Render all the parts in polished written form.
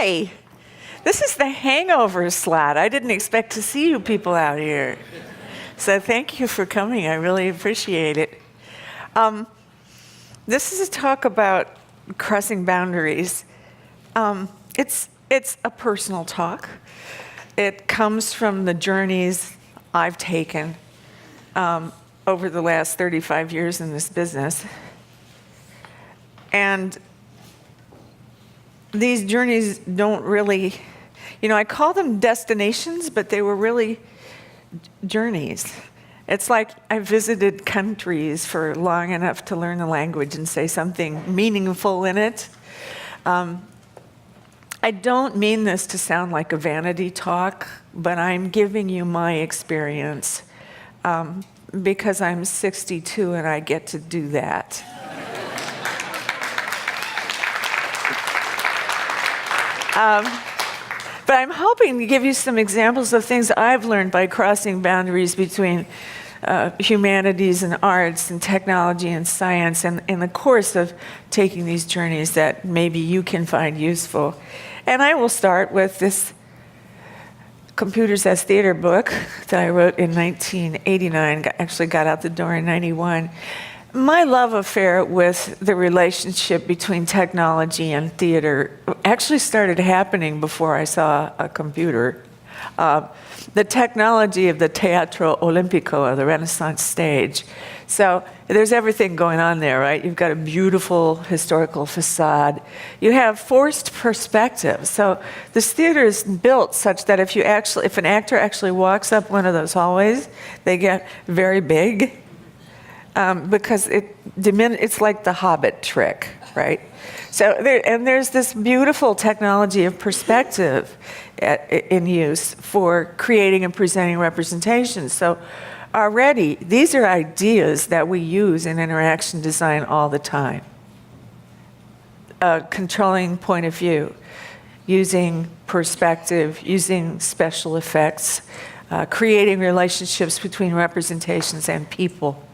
Hi. This is the hangover slot. I didn't expect to see you people out here. So thank you for coming. I really appreciate it. This is a talk about crossing boundaries. It's a personal talk. It comes from the journeys I've taken over the last 35 years in this business. And these journeys don't really, I call them destinations, but they were really journeys. It's like I visited countries for long enough to learn the language and say something meaningful in it. I don't mean this to sound like a vanity talk, but I'm giving you my experience because I'm 62 and I get to do that. But I'm hoping to give you some examples of things I've learned by crossing boundaries between humanities and arts and technology and science, and in the course of taking these journeys that maybe you can find useful. And I will start with this Computers as Theater book that I wrote in 1989, actually got out the door in 91. My love affair with the relationship between technology and theater actually started happening before I saw a computer. The technology of the Teatro Olimpico, or the Renaissance stage. So there's everything going on there, right? You've got a beautiful historical facade. You have forced perspective. So this theater is built such that if an actor actually walks up one of those hallways, they get very big. Because it's like the Hobbit trick, right? So there's this beautiful technology of perspective in use for creating and presenting representations. So already, these are ideas that we use in interaction design all the time. Controlling point of view, using perspective, using special effects, creating relationships between representations and people.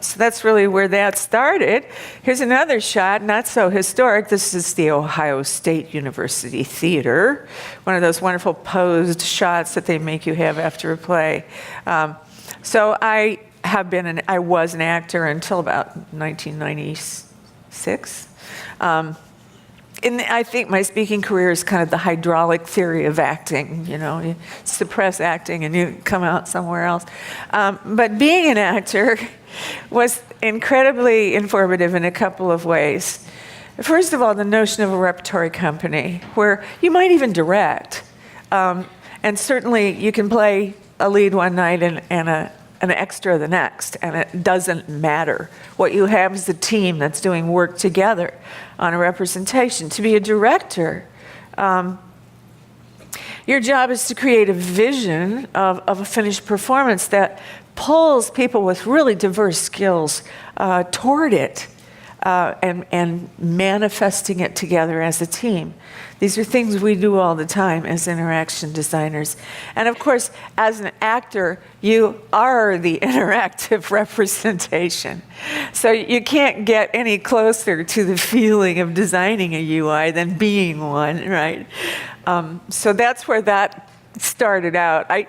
So that's really where that started. Here's another shot, not so historic. This is the Ohio State University Theater, one of those wonderful posed shots that they make you have after a play. So I was an actor until about 1996. I think my speaking career is kind of the hydraulic theory of acting. You suppress acting and you come out somewhere else. But being an actor was incredibly informative in a couple of ways. First of all, the notion of a repertory company, where you might even direct. And certainly you can play a lead one night and an extra the next, and it doesn't matter. What you have is a team that's doing work together on a representation. To be a director, your job is to create a vision of a finished performance that pulls people with really diverse skills toward it and manifesting it together as a team. These are things we do all the time as interaction designers. And of course, as an actor, you are the interactive representation. So you can't get any closer to the feeling of designing a UI than being one, right? So that's where that started out. I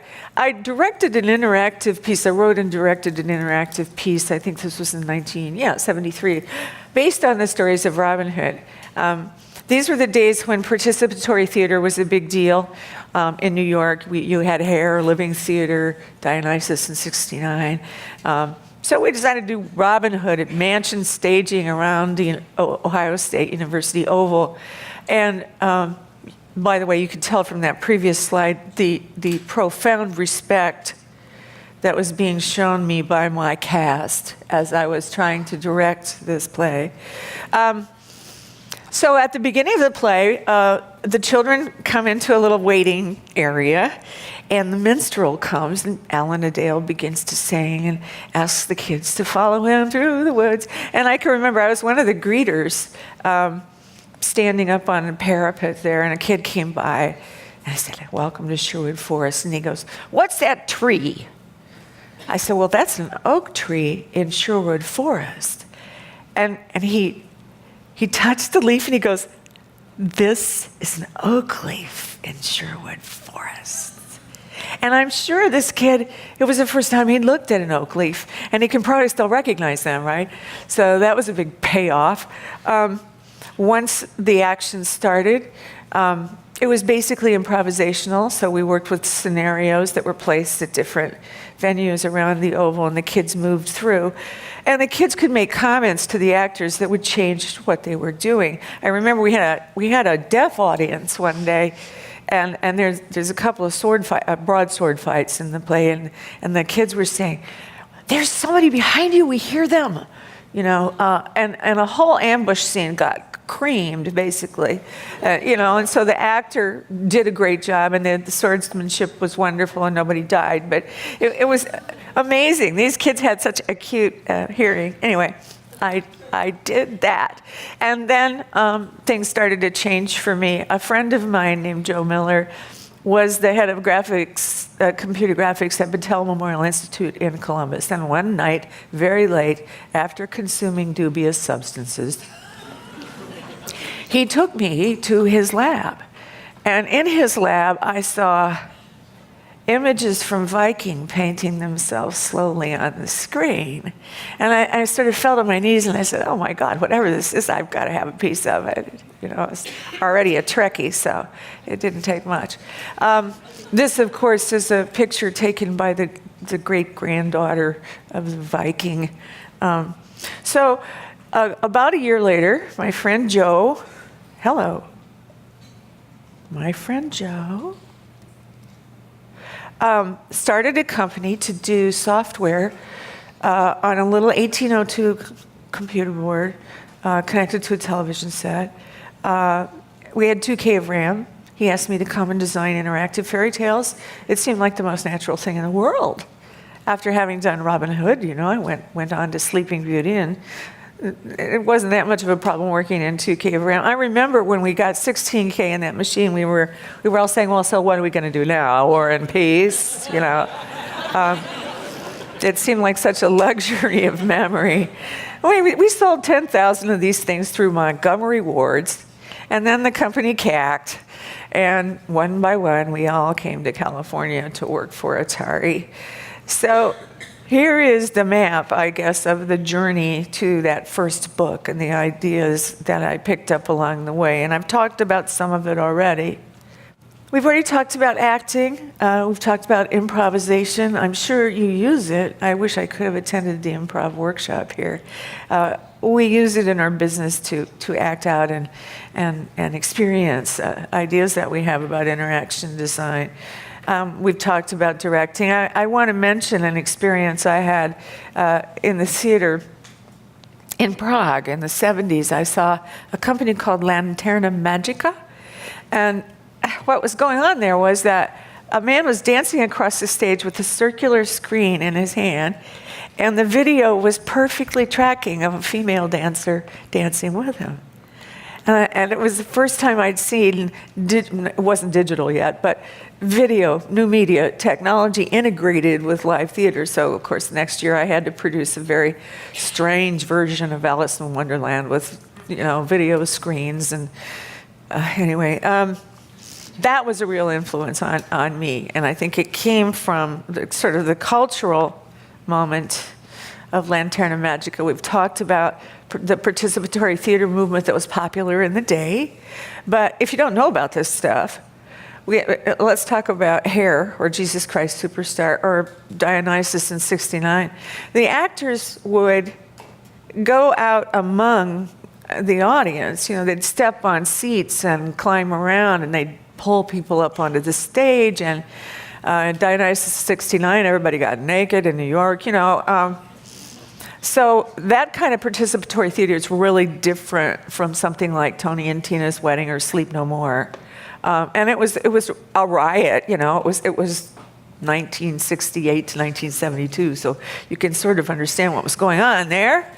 directed an interactive piece. I wrote and directed an interactive piece. I think this was in 1973, based on the stories of Robin Hood. These were the days when participatory theater was a big deal in New York. You had Hare, Living Theater, Dionysus in '69. So we decided to do Robin Hood at mansion staging around the Ohio State University Oval. And by the way, you can tell from that previous slide the profound respect that was being shown me by my cast as I was trying to direct this play. So at the beginning of the play, the children come into a little waiting area, and the minstrel comes, and Alan Adale begins to sing and asks the kids to follow him through the woods. And I can remember I was one of the greeters standing up on a parapet there, and a kid came by, and I said, "Welcome to Sherwood Forest." And he goes, "What's that tree?" I said, "Well, that's an oak tree in Sherwood Forest." And he touched the leaf and he goes, this is an oak leaf in Sherwood Forest. And I'm sure this kid, it was the first time he'd looked at an oak leaf, and he can probably still recognize them, right? So that was a big payoff. Once the action started, it was basically improvisational, so we worked with scenarios that were placed at different venues around the oval, and the kids moved through. And the kids could make comments to the actors that would change what they were doing. I remember we had a deaf audience one day, and there's a couple of broadsword fights in the play, and the kids were saying, "There's somebody behind you, we hear them," you know, and a whole ambush scene got creamed, basically, you know, and so the actor did a great job, and the swordsmanship was wonderful, and nobody died, but it was amazing. These kids had such acute hearing. Anyway, I did that. And then things started to change for me. A friend of mine named Joe Miller was the head of graphics, computer graphics at DePauw Memorial Institute in Columbus. And one night, very late, after consuming dubious substances, he took me to his lab. And in his lab, I saw images from Viking painting themselves slowly on the screen. And I sort of fell to my knees and I said, oh my God, whatever this is, I've got to have a piece of it. You know, it's already a Trekkie, so it didn't take much. This, of course, is a picture taken by the great-granddaughter of the Viking. So about a year later, my friend Joe, hello, my friend Joe, started a company to do software on a little 1802 computer board connected to a television set. We had 2K of RAM. He asked me to come and design interactive fairy tales. It seemed like the most natural thing in the world. After having done Robin Hood, you know, I went on to Sleeping Beauty, and it wasn't that much of a problem working in 2K of RAM. I remember when we got 16K in that machine, we were all saying, well, so what are we going to do now? War and peace, you know. It seemed like such a luxury of memory. We sold 10,000 of these things through Montgomery wards, and then the company cacked, and one by one, we all came to California to work for Atari. So here is the map, I guess, of the journey to that first book and the ideas that I picked up along the way. And I've talked about some of it already. We've already talked about acting. We've talked about improvisation. I'm sure you use it. I wish I could have attended the improv workshop here. We use it in our business to act out and experience ideas that we have about interaction design. We've talked about directing. I want to mention an experience I had in the theater in Prague in the 70s. I saw a company called Lanterna Magica, and what was going on there was that a man was dancing across the stage with a circular screen in his hand, and the video was perfectly tracking of a female dancer dancing with him. And it was the first time I'd seen, it wasn't digital yet, but video, new media technology integrated with live theater. So, of course, next year I had to produce a very strange version of Alice in Wonderland with, you know, video screens. And anyway, that was a real influence on me. And I think it came from sort of the cultural moment of Lanterna Magica. We've talked about the participatory theater movement that was popular in the day. But if you don't know about this stuff, let's talk about Hair, or Jesus Christ Superstar, or Dionysus in '69. The actors would go out among the audience. You know, they'd step on seats and climb around, and they'd pull people up onto the stage. And Dionysus '69, everybody got naked in New York, you know. So that kind of participatory theater is really different from something like Tony and Tina's Wedding or Sleep No More. And it was a riot, you know. It was 1968 to 1972, so you can sort of understand what was going on there.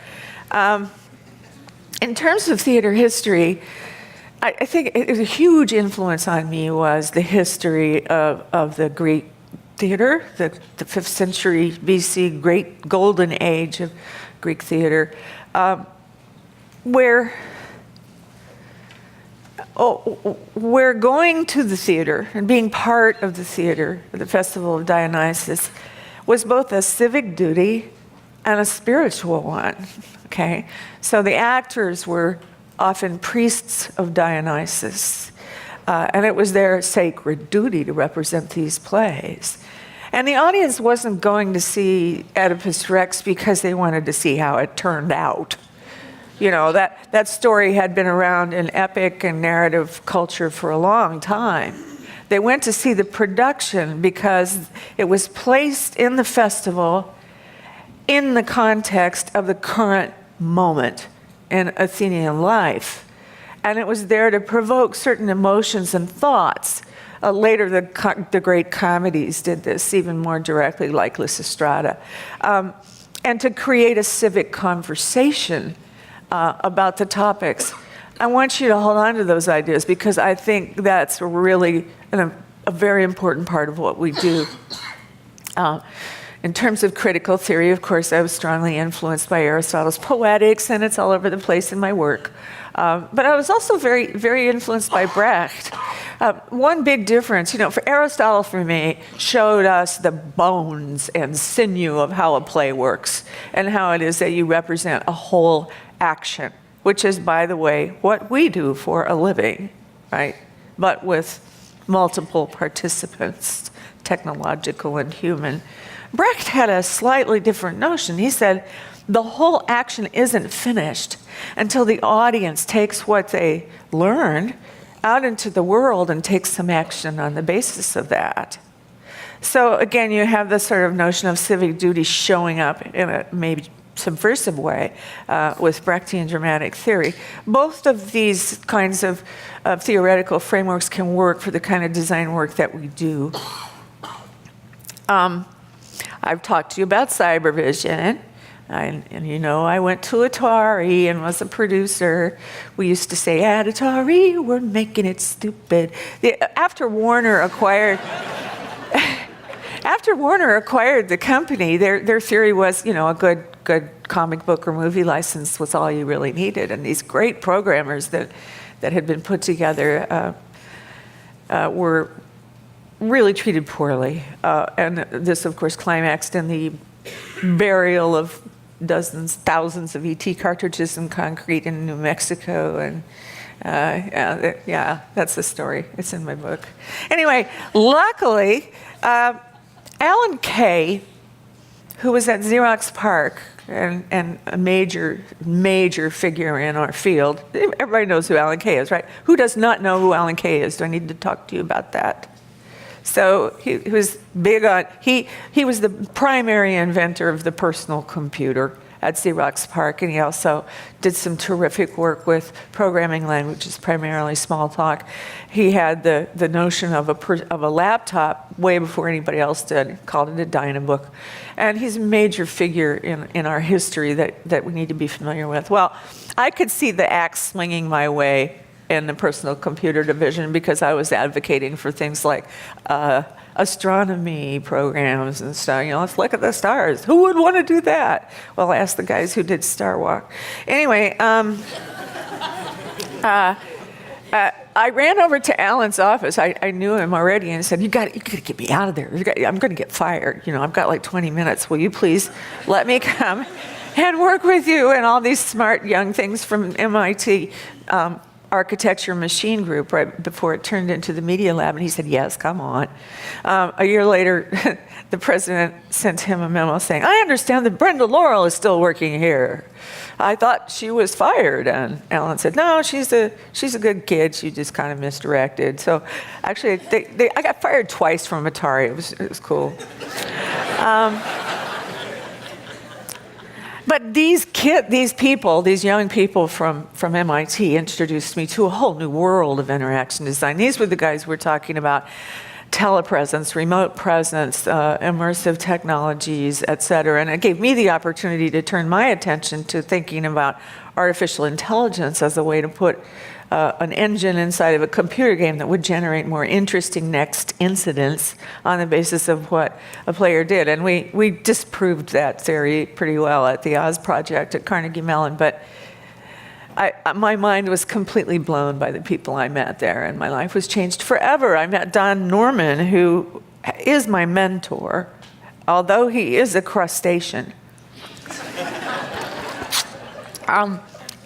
In terms of theater history, I think a huge influence on me was the history of the Greek theater, the 5th century BC, great golden age of Greek theater, where we're going to the theater and being part of the theater, the Festival of Dionysus, was both a civic duty and a spiritual one, okay? So the actors were often priests of Dionysus, and it was their sacred duty to represent these plays. And the audience wasn't going to see Oedipus Rex because they wanted to see how it turned out. You know, that story had been around in epic and narrative culture for a long time. They went to see the production because it was placed in the festival in the context of the current moment in Athenian life. And it was there to provoke certain emotions and thoughts. Later, the great comedies did this even more directly, like Lysistrata. And to create a civic conversation about the topics. I want you to hold on to those ideas because I think that's really a very important part of what we do. In terms of critical theory, of course, I was strongly influenced by Aristotle's Poetics, and it's all over the place in my work. But I was also very, very influenced by Brecht. One big difference, for Aristotle, for me, showed us the bones and sinew of how a play works and how it is that you represent a whole action, which is, by the way, what we do for a living, right? But with multiple participants, technological and human. Brecht had a slightly different notion. He said, the whole action isn't finished until the audience takes what they learned out into the world and takes some action on the basis of that. So again, you have this sort of notion of civic duty showing up in a maybe subversive way with Brechtian dramatic theory. Both of these kinds of theoretical frameworks can work for the kind of design work that we do. I've talked to you about cybervision. And I went to Atari and was a producer. We used to say, at Atari, we're making it stupid. After Warner acquired the company, their theory was, a good comic book or movie license was all you really needed. And these great programmers that had been put together were really treated poorly. And this, of course, climaxed in the burial of thousands of ET cartridges in concrete in New Mexico. And that's the story. It's in my book. Anyway, luckily, Alan Kay, who was at Xerox PARC and a major figure in our field. Everybody knows who Alan Kay is, right? Who does not know who Alan Kay is? Do I need to talk to you about that? So he was big on, he was the primary inventor of the personal computer at Xerox PARC, and he also did some terrific work with programming languages, primarily Smalltalk. He had the notion of a laptop way before anybody else did, called it a Dynabook. And he's a major figure in our history that we need to be familiar with. Well, I could see the axe swinging my way in the personal computer division because I was advocating for things like astronomy programs and stuff. Let's look at the stars. Who would want to do that? Well, ask the guys who did Star Walk. Anyway, I ran over to Alan's office. I knew him already and said, you got to get me out of there. I'm going to get fired. I've got like 20 minutes. Will you please let me come and work with you and all these smart young things from MIT Architecture Machine Group right before it turned into the Media Lab? And he said, yes, come on. A year later, the president sent him a memo saying, I understand that Brenda Laurel is still working here. I thought she was fired. And Alan said, no, she's a good kid. She just kind of misdirected. So actually, I got fired twice from Atari. It was cool. But these young people from MIT introduced me to a whole new world of interaction design. These were the guys we're talking about: telepresence, remote presence, immersive technologies, et cetera. And it gave me the opportunity to turn my attention to thinking about artificial intelligence as a way to put an engine inside of a computer game that would generate more interesting next incidents on the basis of what a player did. And we disproved that theory pretty well at the Oz project at Carnegie Mellon. But my mind was completely blown by the people I met there, and my life was changed forever. I met Don Norman, who is my mentor, although he is a crustacean.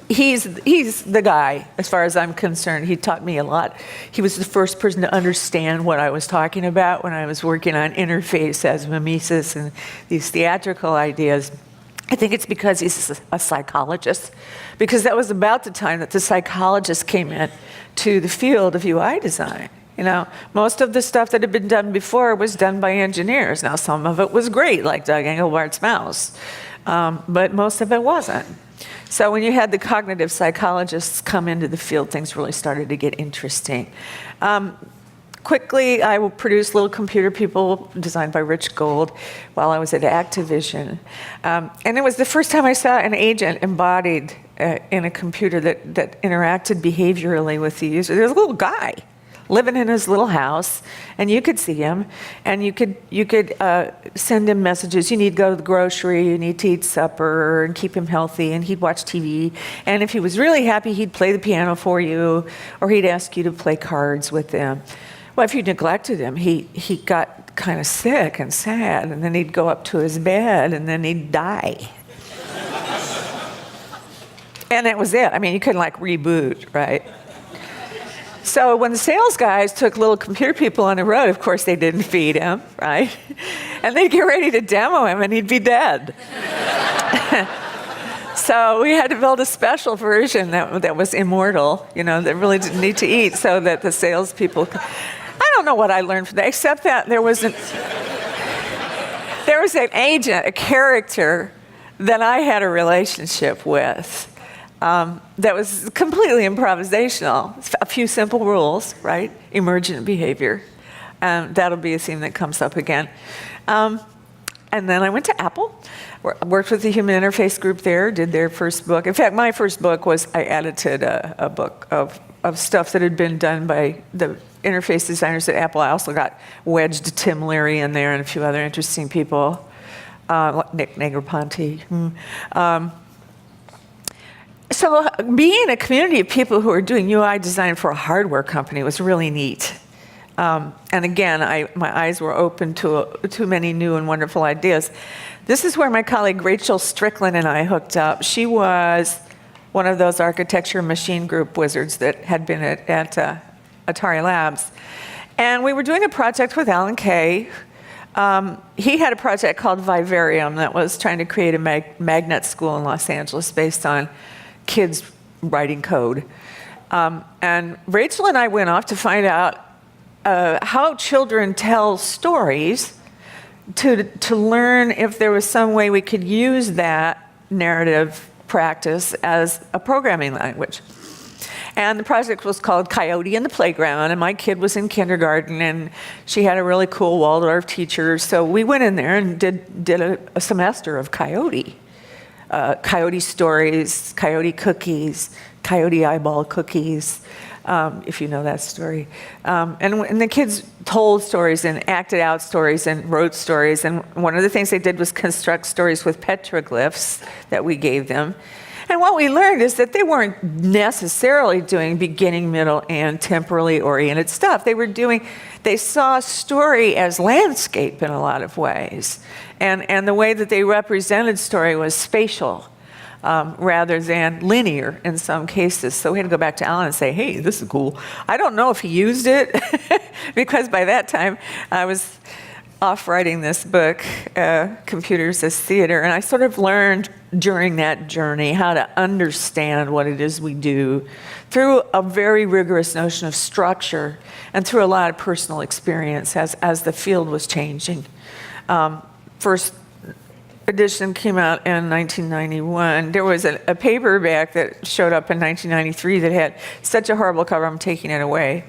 He's the guy, as far as I'm concerned. He taught me a lot. He was the first person to understand what I was talking about when I was working on interface as mimesis and these theatrical ideas. I think it's because he's a psychologist, because that was about the time that the psychologists came in to the field of UI design. You know, most of the stuff that had been done before was done by engineers. Now, some of it was great, like Doug Engelbart's mouse, but most of it wasn't. So when you had the cognitive psychologists come into the field, things really started to get interesting. Quickly, I produced little computer people designed by Rich Gold while I was at Activision. And it was the first time I saw an agent embodied in a computer that interacted behaviorally with the user. There was a little guy living in his little house, and you could see him, and you could send him messages. You need to go to the grocery, you need to eat supper, and keep him healthy, and he'd watch TV. And if he was really happy, he'd play the piano for you, or he'd ask you to play cards with him. Well, if you neglected him, he got kind of sick and sad, and then he'd go up to his bed, and then he'd die. And that was it. I mean, you couldn't like reboot, right? So when the sales guys took little computer people on the road, of course they didn't feed him, right? And they'd get ready to demo him and he'd be dead. So we had to build a special version that was immortal, you know, that really didn't need to eat, so that the salespeople I don't know what I learned from that, except that there was an agent, a character that I had a relationship with. That was completely improvisational. A few simple rules, right? Emergent behavior. That'll be a theme that comes up again. And then I went to Apple, worked with the human interface group there, did their first book. In fact, my first book was, I edited a book of stuff that had been done by the interface designers at Apple. I also got wedged Tim Leary in there and a few other interesting people, Nick Negroponte. So being a community of people who are doing UI design for a hardware company was really neat. And again, my eyes were open to many new and wonderful ideas. This is where my colleague Rachel Strickland and I hooked up. She was one of those architecture machine group wizards that had been at Atari Labs. And we were doing a project with Alan Kay. He had a project called Vivarium that was trying to create a magnet school in Los Angeles based on kids writing code. And Rachel and I went off to find out how children tell stories, to learn if there was some way we could use that narrative practice as a programming language. And the project was called Coyote in the Playground, and my kid was in kindergarten, and she had a really cool Waldorf teacher, so we went in there and did a semester of Coyote. Coyote stories, Coyote cookies, Coyote eyeball cookies, if you know that story. And the kids told stories and acted out stories and wrote stories. And one of the things they did was construct stories with petroglyphs that we gave them. And what we learned is that they weren't necessarily doing beginning, middle, and temporally oriented stuff. They saw story as landscape in a lot of ways. And the way that they represented story was spatial rather than linear in some cases. So we had to go back to Alan and say, hey, this is cool. I don't know if he used it because by that time I was off writing this book, Computers as Theater, and I sort of learned during that journey how to understand what it is we do through a very rigorous notion of structure and through a lot of personal experience as the field was changing. First edition came out in 1991. There was a paperback that showed up in 1993 that had such a horrible cover, I'm taking it away.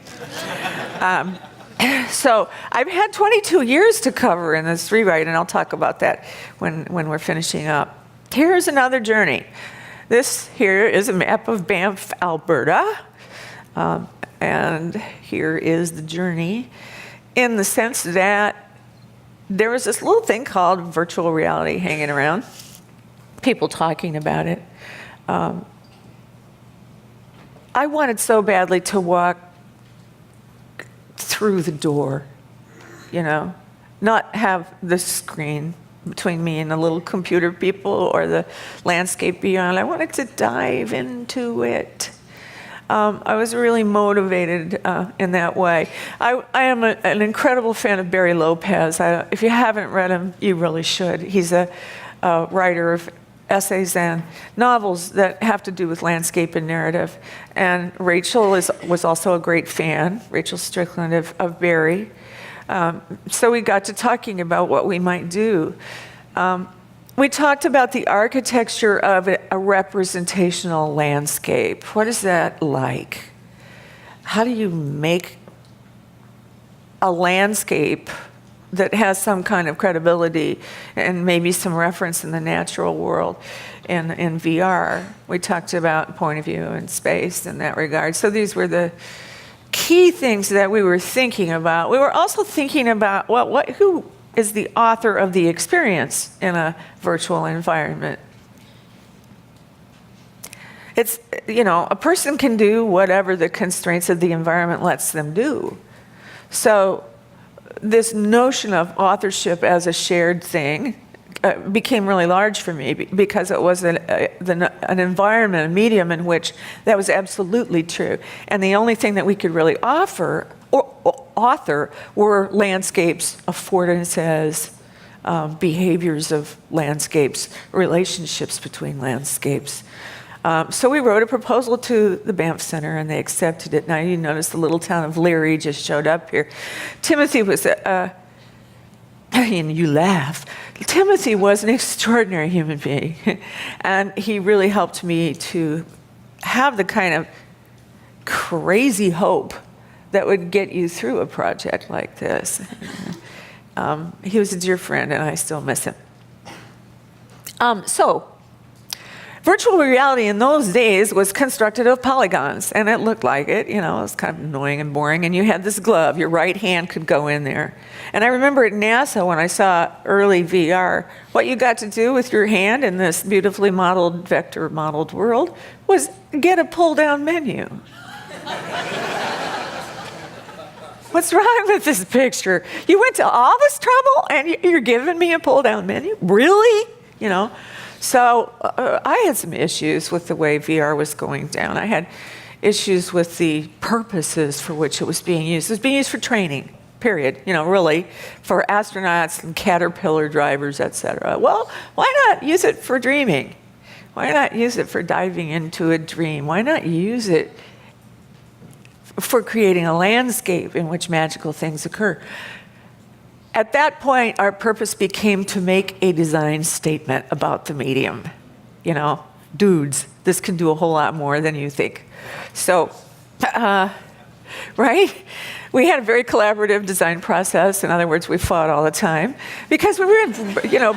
So I've had 22 years to cover in this rewrite, and I'll talk about that when we're finishing up. Here's another journey. This here is a map of Banff, Alberta. And here is the journey in the sense that there was this little thing called virtual reality hanging around, people talking about it. I wanted so badly to walk through the door, you know, not have the screen between me and the little computer people or the landscape beyond. I wanted to dive into it. I was really motivated in that way. I am an incredible fan of Barry Lopez. If you haven't read him, you really should. He's a writer of essays and novels that have to do with landscape and narrative. And Rachel was also a great fan, Rachel Strickland, of Barry. So we got to talking about what we might do. We talked about the architecture of a representational landscape. What is that like? How do you make a landscape that has some kind of credibility and maybe some reference in the natural world in VR? We talked about point of view and space in that regard. So these were the key things that we were thinking about. We were also thinking about, well, who is the author of the experience in a virtual environment? It's, you know, a person can do whatever the constraints of the environment lets them do. So this notion of authorship as a shared thing became really large for me because it was an environment, a medium in which that was absolutely true. And the only thing that we could really offer or author were landscapes, affordances, behaviors of landscapes, relationships between landscapes. So we wrote a proposal to the Banff Center, and they accepted it. Now you notice the little town of Leary just showed up here. Timothy was, and you laugh, Timothy was an extraordinary human being. And he really helped me to have the kind of crazy hope that would get you through a project like this. He was a dear friend, and I still miss him. So, virtual reality in those days was constructed of polygons, and it looked like it. You know, it was kind of annoying and boring, and you had this glove. Your right hand could go in there. And I remember at NASA when I saw early VR, what you got to do with your hand in this beautifully modeled, vector-modeled world was get a pull-down menu. What's wrong with this picture? You went to all this trouble and you're giving me a pull-down menu? Really? You know? So I had some issues with the way VR was going down. I had issues with the purposes for which it was being used. It was being used for training, period. You know, really, for astronauts and Caterpillar drivers, et cetera. Well, why not use it for dreaming? Why not use it for diving into a dream? Why not use it for creating a landscape in which magical things occur? At that point, our purpose became to make a design statement about the medium. You know, dudes, this can do a whole lot more than you think. So, right? We had a very collaborative design process. In other words, we fought all the time because we were in, you know,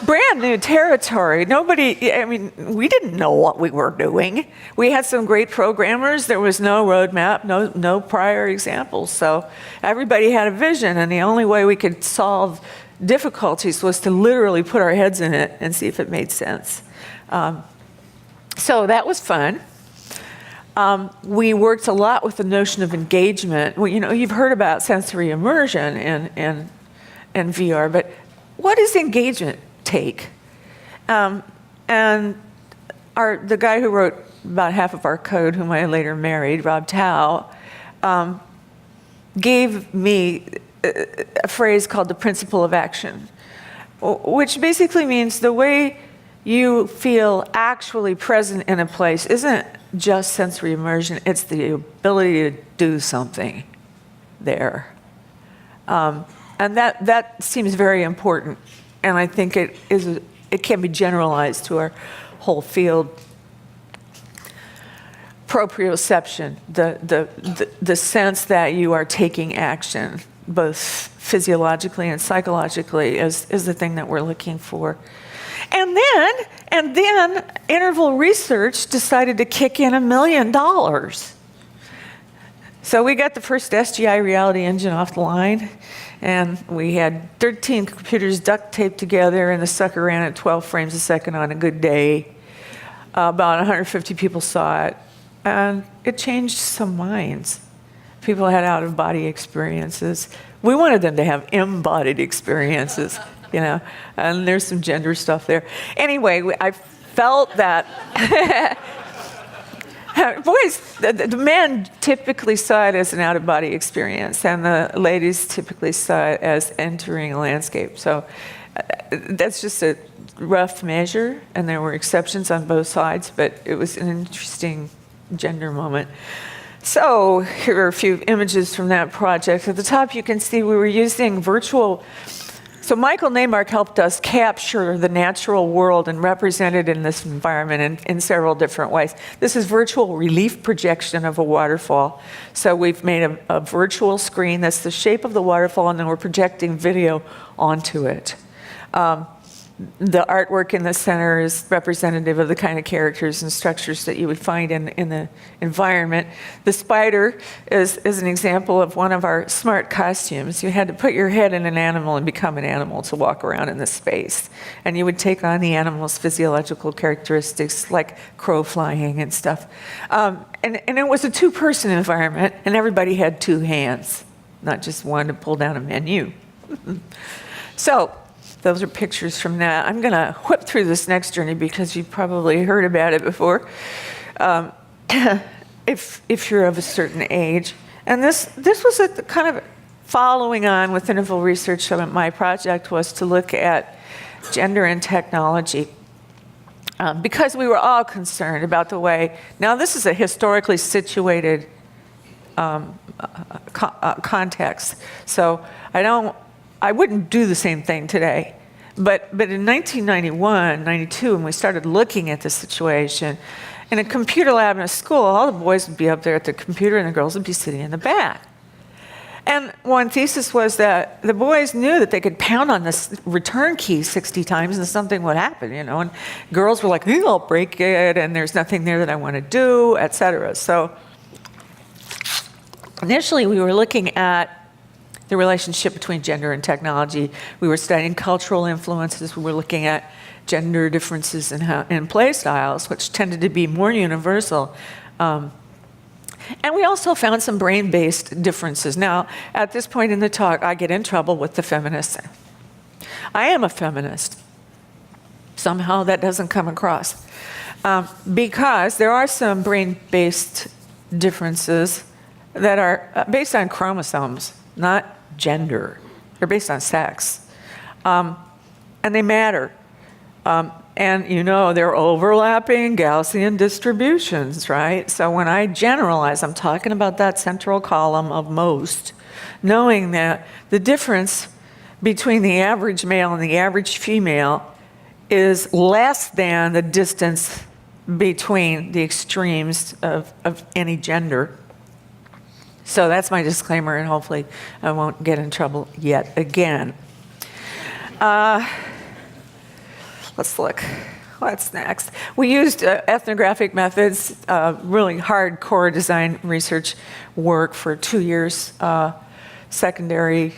brand new territory. We didn't know what we were doing. We had some great programmers. There was no roadmap, no prior examples. So everybody had a vision, and the only way we could solve difficulties was to literally put our heads in it and see if it made sense. So that was fun. We worked a lot with the notion of engagement. Well, you know, you've heard about sensory immersion in VR, but what does engagement take? And the guy who wrote about half of our code, whom I later married, Rob Tao, gave me a phrase called the principle of action, which basically means the way you feel actually present in a place isn't just sensory immersion, it's the ability to do something there. And that seems very important, and I think it can be generalized to our whole field. Proprioception, the sense that you are taking action, both physiologically and psychologically, is the thing that we're looking for. And then interval research decided to kick in $1 million. So we got the first SGI reality engine off the line, and we had 13 computers duct taped together, and the sucker ran at 12 frames a second on a good day. About 150 people saw it. And it changed some minds. People had out-of-body experiences. We wanted them to have embodied experiences, and there's some gender stuff there. Anyway, I felt that boys, the men typically saw it as an out-of-body experience, and the ladies typically saw it as entering a landscape. So that's just a rough measure, and there were exceptions on both sides, but it was an interesting gender moment. So here are a few images from that project. At the top, you can see we were using virtual. So Michael Neymark helped us capture the natural world and represent it in this environment in several different ways. This is virtual relief projection of a waterfall. So we've made a virtual screen that's the shape of the waterfall, and then we're projecting video onto it. The artwork in the center is representative of the kind of characters and structures that you would find in the environment. The spider is an example of one of our smart costumes. You had to put your head in an animal and become an animal to walk around in this space. And you would take on the animal's physiological characteristics, like crow flying and stuff. And it was a two-person environment, and everybody had two hands, not just one to pull down a menu. So those are pictures from that. I'm going to whip through this next journey because you've probably heard about it before, if you're of a certain age. And this was a kind of following on with interval research. So my project was to look at gender and technology because we were all concerned about the way. Now, this is a historically situated context. So I wouldn't do the same thing today. But in 1991, 92, when we started looking at the situation, in a computer lab in a school, all the boys would be up there at the computer and the girls would be sitting in the back. And one thesis was that the boys knew that they could pound on this return key 60 times and something would happen, and girls were like, I'll break it, and there's nothing there that I want to do, et cetera. So initially, we were looking at the relationship between gender and technology. We were studying cultural influences. We were looking at gender differences in play styles, which tended to be more universal. And we also found some brain-based differences. Now, at this point in the talk, I get in trouble with the feminists. I am a feminist. Somehow that doesn't come across. Because there are some brain-based differences that are based on chromosomes, not gender. They're based on sex. And they matter. And they're overlapping Gaussian distributions, right? So when I generalize, I'm talking about that central column of most, knowing that the difference between the average male and the average female is less than the distance between the extremes of any gender. So that's my disclaimer, and hopefully I won't get in trouble yet again. Let's look. What's next? We used ethnographic methods, really hardcore design research work for 2 years, secondary.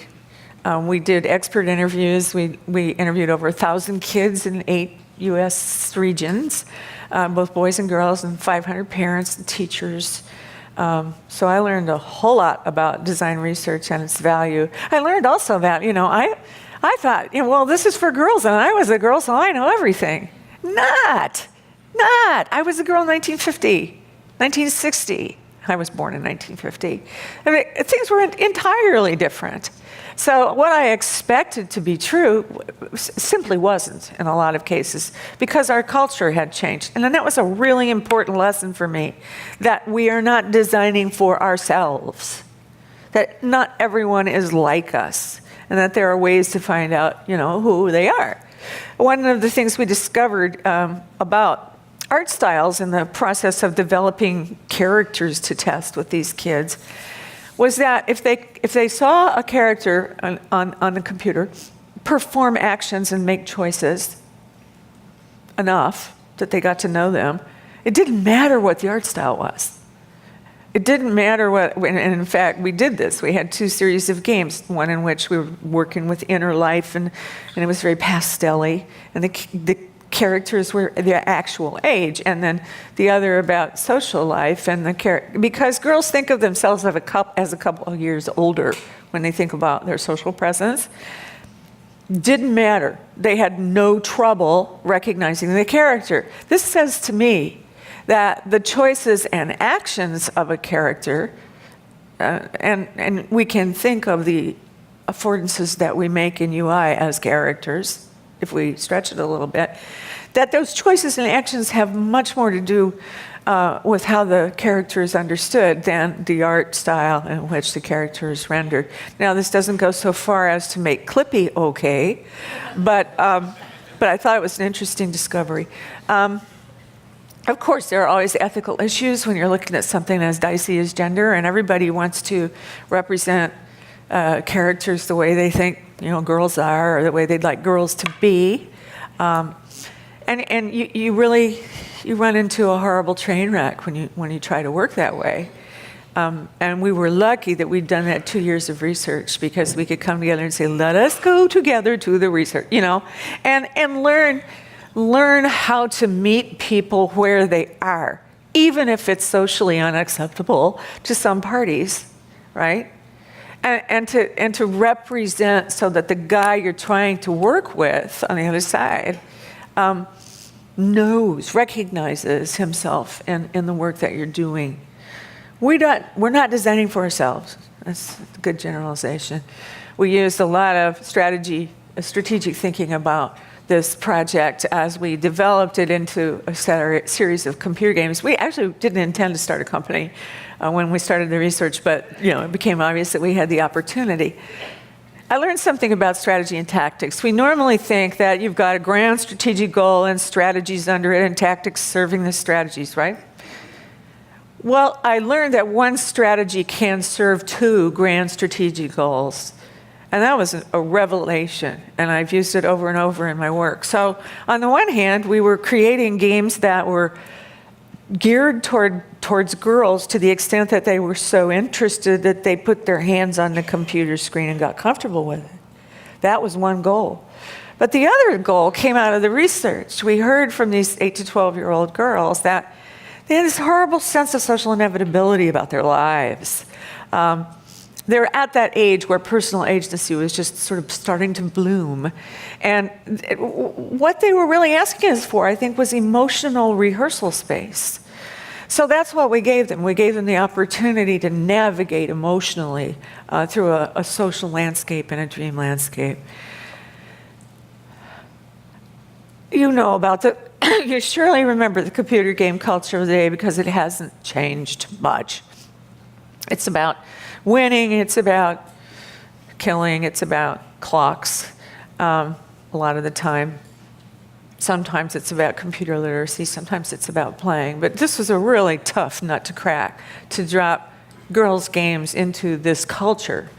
We did expert interviews. We interviewed over 1,000 kids in 8 U.S. regions, both boys and girls, and 500 parents and teachers. So I learned a whole lot about design research and its value. I learned also that, I thought, well, this is for girls, and I was a girl, so I know everything. Not. I was a girl in 1950, 1960. I was born in 1950. I mean, things were entirely different. So what I expected to be true simply wasn't in a lot of cases because our culture had changed. And then that was a really important lesson for me, that we are not designing for ourselves, that not everyone is like us, and that there are ways to find out, who they are. One of the things we discovered about art styles in the process of developing characters to test with these kids was that if they saw a character on the computer perform actions and make choices enough that they got to know them, it didn't matter what the art style was. It didn't matter what, and in fact, we did this. We had 2 series of games, one in which we were working with inner life, and it was very pastel-y, and the characters were their actual age, and then the other about social life and because girls think of themselves as a couple of years older when they think about their social presence. Didn't matter. They had no trouble recognizing the character. This says to me that the choices and actions of a character, and we can think of the affordances that we make in UI as characters, if we stretch it a little bit, that those choices and actions have much more to do with how the character is understood than the art style in which the character is rendered. Now, this doesn't go so far as to make Clippy okay, but I thought it was an interesting discovery. Of course, there are always ethical issues when you're looking at something as dicey as gender, and everybody wants to represent characters the way they think, girls are, or the way they'd like girls to be. And you really run into a horrible train wreck when you try to work that way. And we were lucky that we'd done that 2 years of research, because we could come together and say, let us go together to the research, and learn how to meet people where they are, even if it's socially unacceptable to some parties, right? And to represent so that the guy you're trying to work with on the other side recognizes himself in the work that you're doing. We're not designing for ourselves. That's a good generalization. We used a lot of strategic thinking about this project as we developed it into a series of computer games. We actually didn't intend to start a company when we started the research, but it became obvious that we had the opportunity. I learned something about strategy and tactics. We normally think that you've got a grand strategic goal and strategies under it and tactics serving the strategies, right? Well, I learned that one strategy can serve two grand strategic goals. And that was a revelation, and I've used it over and over in my work. So on the one hand, we were creating games that were geared towards girls to the extent that they were so interested that they put their hands on the computer screen and got comfortable with it. That was one goal. But the other goal came out of the research. We heard from these 8 to 12-year-old girls that they had this horrible sense of social inevitability about their lives. They're at that age where personal agency was just sort of starting to bloom. And what they were really asking us for, I think, was emotional rehearsal space. So that's what we gave them. We gave them the opportunity to navigate emotionally through a social landscape and a dream landscape. You surely remember the computer game culture of the day, because it hasn't changed much. It's about winning, it's about killing, it's about clocks a lot of the time. Sometimes it's about computer literacy, sometimes it's about playing. But this was a really tough nut to crack, to drop girls' games into this culture,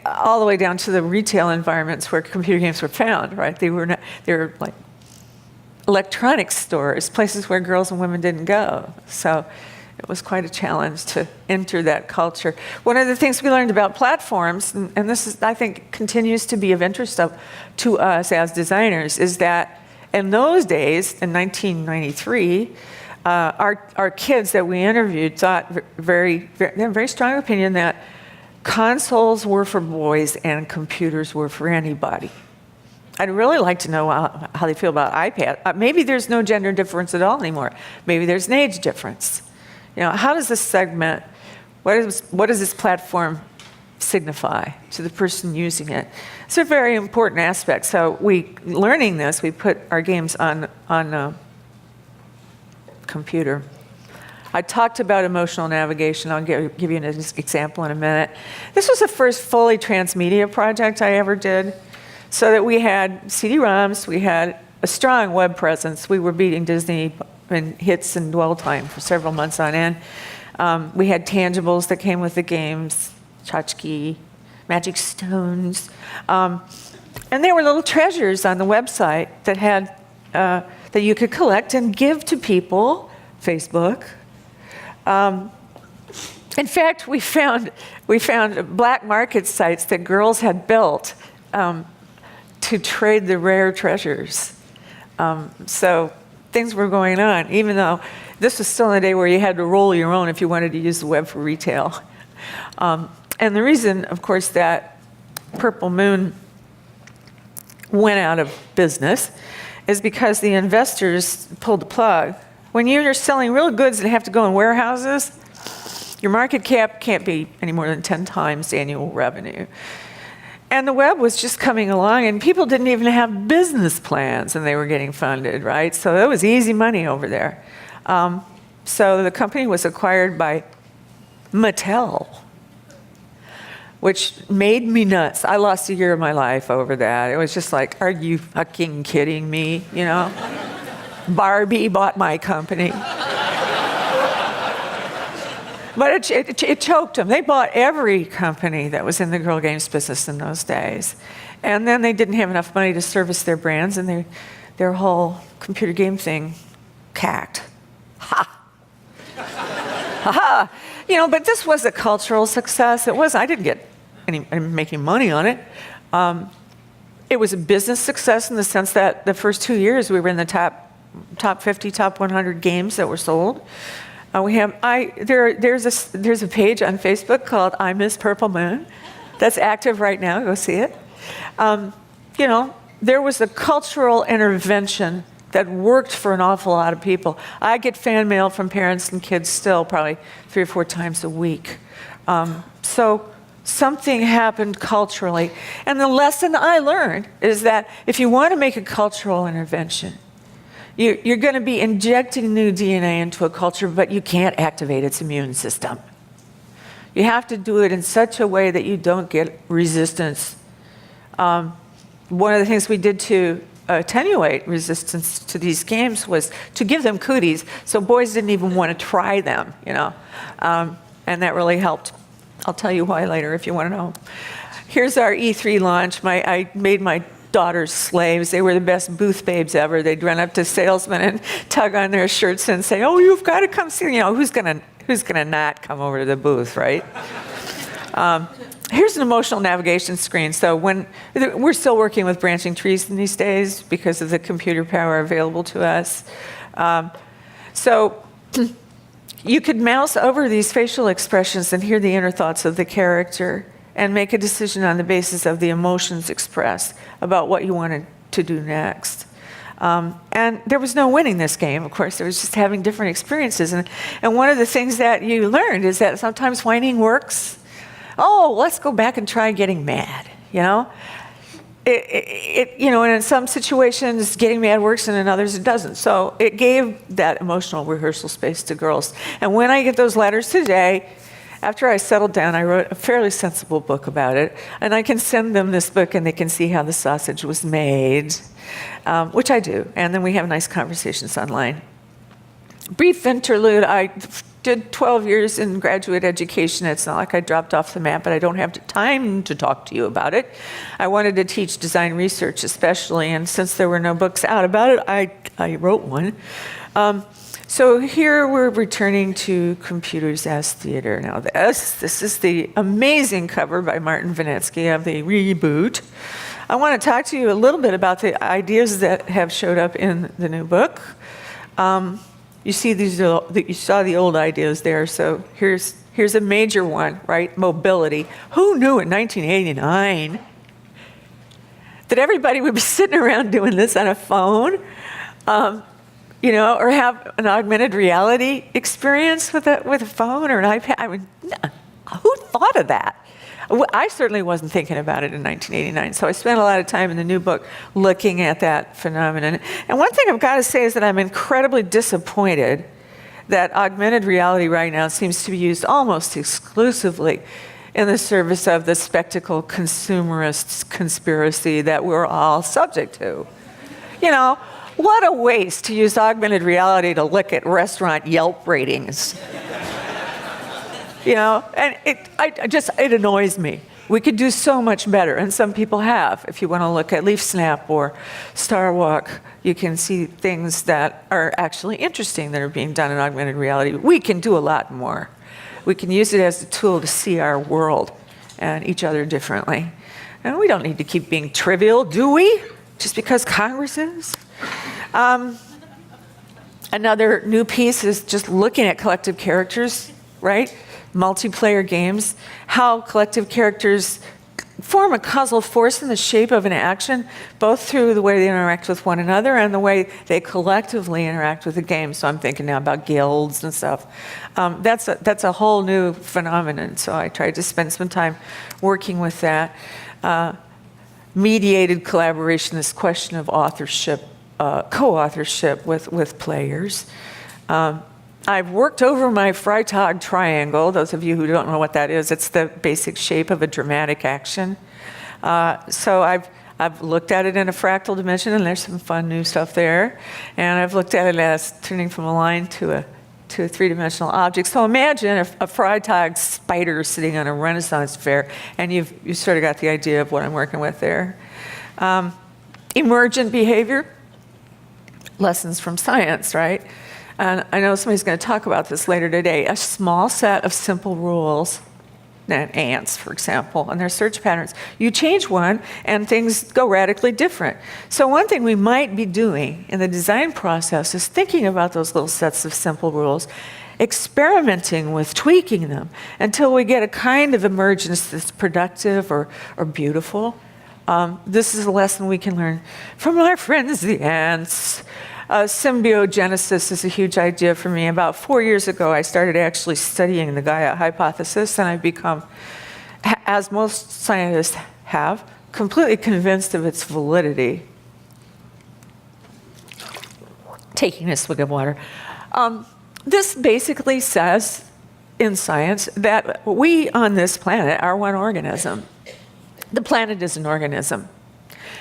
all the way down to the retail environments where computer games were found, right? They were like electronics stores, places where girls and women didn't go. So it was quite a challenge to enter that culture. One of the things we learned about platforms, and this is, I think, continues to be of interest to us as designers, is that in those days, in 1993, our kids that we interviewed thought they had a very strong opinion that consoles were for boys and computers were for anybody. I'd really like to know how they feel about iPad. Maybe there's no gender difference at all anymore. Maybe there's an age difference. How does this segment, what does this platform signify to the person using it? It's a very important aspect. So learning this, we put our games on computer. I talked about emotional navigation. I'll give you an example in a minute. This was the first fully transmedia project I ever did, so that we had CD-ROMs, we had a strong web presence. We were beating Disney in hits and dwell time for several months on end. We had tangibles that came with the games, tchotchke, magic stones. And there were little treasures on the website that had that you could collect and give to people. Facebook. In fact, we found black market sites that girls had built to trade the rare treasures. So things were going on, even though this was still in a day where you had to roll your own if you wanted to use the web for retail. And the reason, of course, that Purple Moon went out of business is because the investors pulled the plug. When you're selling real goods that have to go in warehouses, your market cap can't be any more than 10 times annual revenue. And the web was just coming along, and people didn't even have business plans, and they were getting funded, right? So it was easy money over there. So the company was acquired by Mattel, which made me nuts. I lost a year of my life over that. It was just like, are you fucking kidding me, you know? Barbie bought my company. But it choked them. They bought every company that was in the girl games business in those days. And then they didn't have enough money to service their brands, and their whole computer game thing cacked. Ha! Ha! You know, but this was a cultural success. I didn't get making money on it. It was a business success in the sense that the first 2 years we were in the top 50, top 100 games that were sold. There's a page on Facebook called I Miss Purple Moon that's active right now. Go see it. You know, there was a cultural intervention that worked for an awful lot of people. I get fan mail from parents and kids still probably 3 or 4 times a week. So something happened culturally. And the lesson I learned is that if you want to make a cultural intervention, you're going to be injecting new DNA into a culture, but you can't activate its immune system. You have to do it in such a way that you don't get resistance. One of the things we did to attenuate resistance to these games was to give them cooties, so boys didn't even want to try them, you know. And that really helped. I'll tell you why later if you want to know. Here's our E3 launch. I made my daughters slaves. They were the best booth babes ever. They'd run up to salesmen and tug on their shirts and say, "Oh, you've got to come see." You know, who's gonna not come over to the booth, right? Here's an emotional navigation screen. So we're still working with branching trees in these days because of the computer power available to us. So you could mouse over these facial expressions and hear the inner thoughts of the character and make a decision on the basis of the emotions expressed about what you wanted to do next. And there was no winning this game, of course. There was just having different experiences. And one of the things that you learned is that sometimes whining works. Oh, let's go back and try getting mad, you know? You know, and in some situations, getting mad works, and in others it doesn't. So it gave that emotional rehearsal space to girls. And when I get those letters today, after I settled down, I wrote a fairly sensible book about it, and I can send them this book and they can see how the sausage was made, which I do, and then we have nice conversations online. Brief interlude, I did 12 years in graduate education. It's not like I dropped off the map, but I don't have time to talk to you about it. I wanted to teach design research especially, and since there were no books out about it, I wrote one. So here we're returning to computers as theater. Now this is the amazing cover by Martin Vinetsky of the Reboot. I want to talk to you a little bit about the ideas that have showed up in the new book. You see you saw the old ideas there, so here's a major one, right? Mobility. Who knew in 1989 that everybody would be sitting around doing this on a phone? You know, or have an augmented reality experience with a phone or an iPad. I mean, who thought of that? I certainly wasn't thinking about it in 1989, so I spent a lot of time in the new book looking at that phenomenon. And one thing I've got to say is that I'm incredibly disappointed that augmented reality right now seems to be used almost exclusively in the service of the spectacle consumerist conspiracy that we're all subject to. You know, what a waste to use augmented reality to look at restaurant Yelp ratings. You know, and it annoys me. We could do so much better, and some people have. If you want to look at Leaf Snap or Star Walk, you can see things that are actually interesting that are being done in augmented reality. We can do a lot more. We can use it as a tool to see our world and each other differently. And we don't need to keep being trivial, do we? Just because Congress is? Another new piece is just looking at collective characters, right? Multiplayer games, how collective characters form a causal force in the shape of an action, both through the way they interact with one another and the way they collectively interact with the game. So I'm thinking now about guilds and stuff. That's a whole new phenomenon. So I tried to spend some time working with that. Mediated collaboration, this question of authorship, co-authorship with players. I've worked over my Freytag triangle. Those of you who don't know what that is, it's the basic shape of a dramatic action. So I've looked at it in a fractal dimension, and there's some fun new stuff there. And I've looked at it as turning from a line to a three-dimensional object. So imagine a Freytag spider sitting on a Renaissance fair, and you've sort of got the idea of what I'm working with there. Emergent behavior, lessons from science, right? And I know somebody's going to talk about this later today. A small set of simple rules, ants, for example, and their search patterns. You change one, and things go radically different. So one thing we might be doing in the design process is thinking about those little sets of simple rules, experimenting with tweaking them until we get a kind of emergence that's productive or beautiful. This is a lesson we can learn from our friends, the ants. Symbiogenesis is a huge idea for me. About 4 years ago, I started actually studying the Gaia hypothesis, and I've become, as most scientists have, completely convinced of its validity. Taking a swig of water. This basically says, in science, that we on this planet are one organism. The planet is an organism.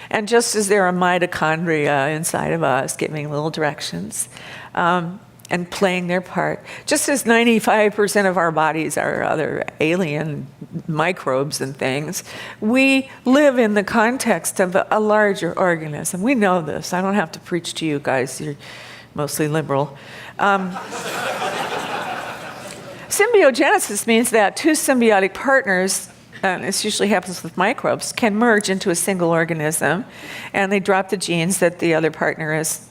And just as there are mitochondria inside of us giving little directions and playing their part, just as 95% of our bodies are other alien microbes and things, we live in the context of a larger organism. We know this. I don't have to preach to you guys. You're mostly liberal. Symbiogenesis means that two symbiotic partners, and this usually happens with microbes, can merge into a single organism, and they drop the genes that the other partner is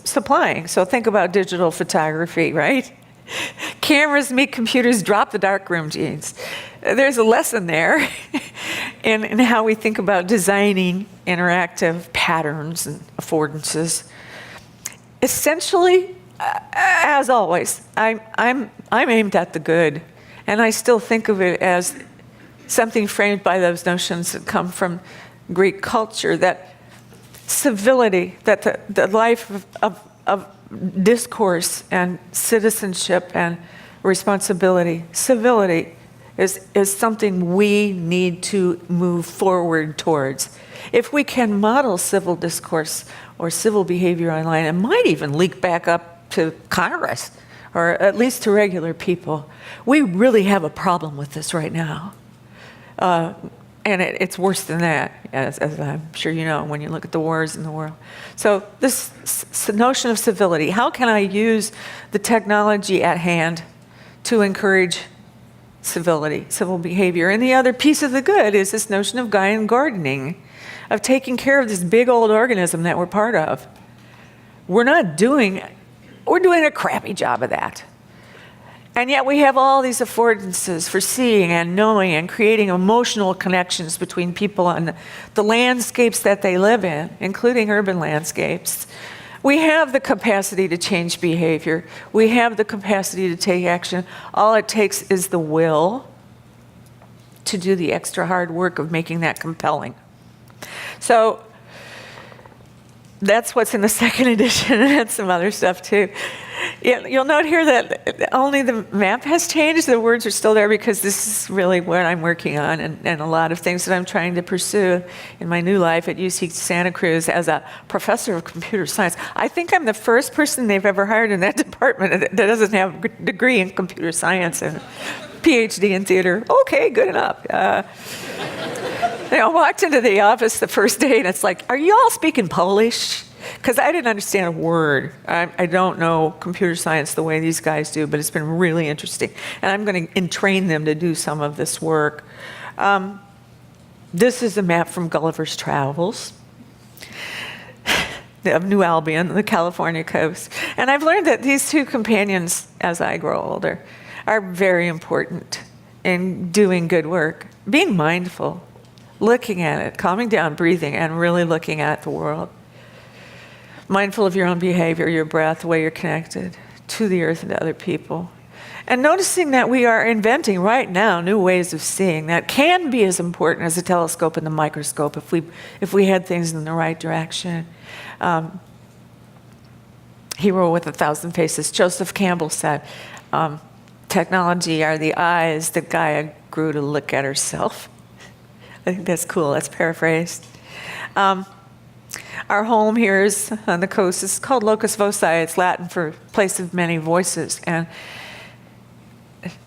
supplying. So think about digital photography, right? Cameras meet computers, drop the darkroom genes. There's a lesson there in how we think about designing interactive patterns and affordances. Essentially, as always, I'm aimed at the good, and I still think of it as something framed by those notions that come from Greek culture, that civility, that the life of discourse and citizenship and responsibility, civility is something we need to move forward towards. If we can model civil discourse or civil behavior online, it might even leak back up to Congress, or at least to regular people. We really have a problem with this right now. And it's worse than that, as I'm sure you know when you look at the wars in the world. So this notion of civility, how can I use the technology at hand to encourage civility, civil behavior? And the other piece of the good is this notion of Gaian gardening, of taking care of this big old organism that we're part of. We're doing a crappy job of that. And yet we have all these affordances for seeing and knowing and creating emotional connections between people and the landscapes that they live in, including urban landscapes. We have the capacity to change behavior. We have the capacity to take action. All it takes is the will to do the extra hard work of making that compelling. So that's what's in the second edition, and some other stuff too. You'll note here that only the map has changed. The words are still there because this is really what I'm working on, and a lot of things that I'm trying to pursue in my new life at UC Santa Cruz as a professor of computer science. I think I'm the first person they've ever hired in that department that doesn't have a degree in computer science and PhD in theater. Okay, good enough. I walked into the office the first day, and it's like, are you all speaking Polish? Because I didn't understand a word. I don't know computer science the way these guys do, but it's been really interesting. And I'm going to entrain them to do some of this work. This is a map from Gulliver's Travels. of New Albion, the California coast. And I've learned that these two companions, as I grow older, are very important in doing good work. Being mindful, looking at it, calming down, breathing, and really looking at the world. Mindful of your own behavior, your breath, the way you're connected to the earth and to other people. And noticing that we are inventing right now new ways of seeing that can be as important as a telescope and the microscope if we had things in the right direction. Hero with 1,000 faces, Joseph Campbell said, technology are the eyes that Gaia grew to look at herself. I think that's cool. That's paraphrased. Our home here is on the coast. It's called Locus Voci. It's Latin for place of many voices. And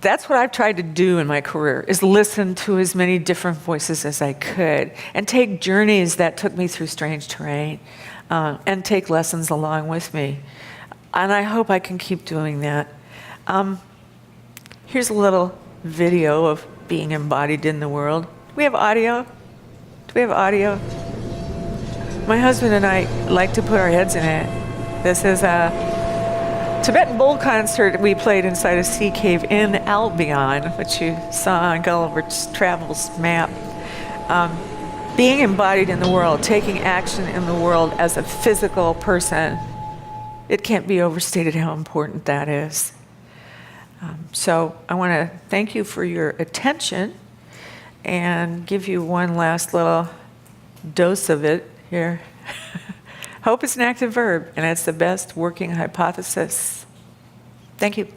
that's what I've tried to do in my career, is listen to as many different voices as I could and take journeys that took me through strange terrain and take lessons along with me. And I hope I can keep doing that. Here's a little video of being embodied in the world. Do we have audio? Do we have audio? My husband and I like to put our heads in it. This is a Tibetan bowl concert we played inside a sea cave in Albion, which you saw on Gulliver's Travels map. Being embodied in the world, taking action in the world as a physical person, it can't be overstated how important that is. So I want to thank you for your attention and give you one last little dose of it here. Hope is an active verb, and it's the best working hypothesis. Thank you.